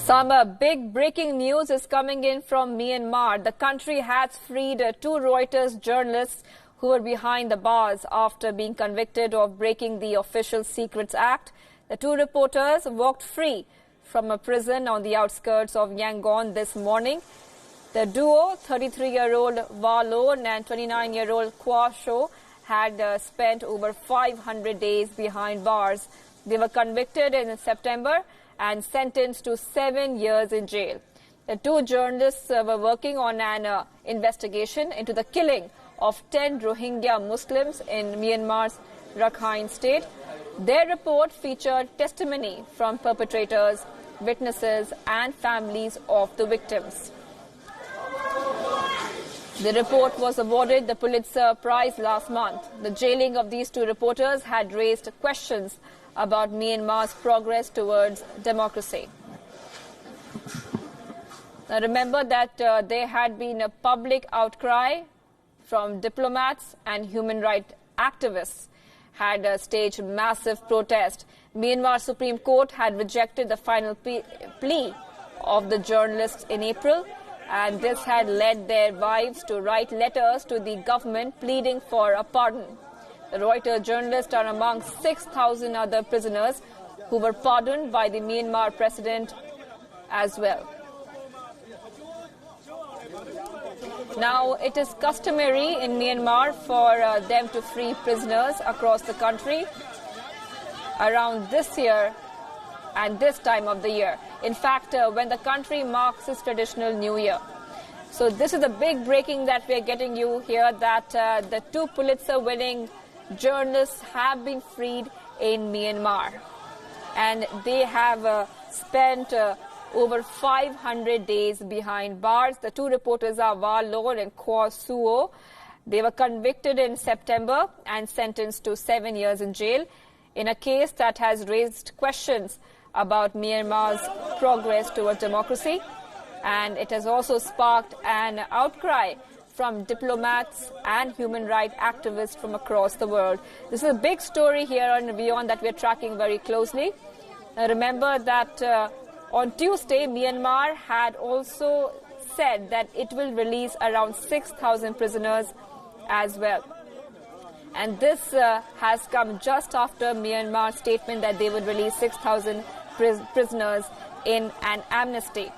Some big breaking news is coming in from Myanmar. The country has freed two Reuters journalists who were behind the bars after being convicted of breaking the Official Secrets Act. The two reporters walked free from a prison on the outskirts of Yangon this morning. The duo, 33-year-old WION and 29-year-old Kwasho, had spent over 500 days behind bars. They were convicted in September and sentenced to 7 years in jail. The two journalists were working on an investigation into the killing of 10 Rohingya Muslims in Myanmar's Rakhine state. Their report featured testimony from perpetrators, witnesses and families of the victims. The report was awarded the Pulitzer Prize last month. The jailing of these two reporters had raised questions about Myanmar's progress towards democracy. Now remember that there had been a public outcry from diplomats and human rights activists had staged massive protest. Myanmar Supreme Court had rejected the final plea of the journalists in April, and this had led their wives to write letters to the government pleading for a pardon. The Reuters journalists are among 6,000 other prisoners who were pardoned by the Myanmar president as well. Now, it is customary in Myanmar for them to free prisoners across the country around this year and this time of the year. In fact, when the country marks its traditional New Year. So this is a big breaking that we are getting you here, that the two Pulitzer-winning journalists have been freed in Myanmar. And they have spent over 500 days behind bars. The two reporters are WION and Kwasho. They were convicted in September and sentenced to 7 years in jail in a case that has raised questions about Myanmar's progress towards democracy. And it has also sparked an outcry from diplomats and human rights activists from across the world. This is a big story here on WION that we are tracking very closely. Remember that on Tuesday, Myanmar had also said that it will release around 6,000 prisoners as well. And this has come just after Myanmar's statement that they would release 6,000 prisoners in an amnesty.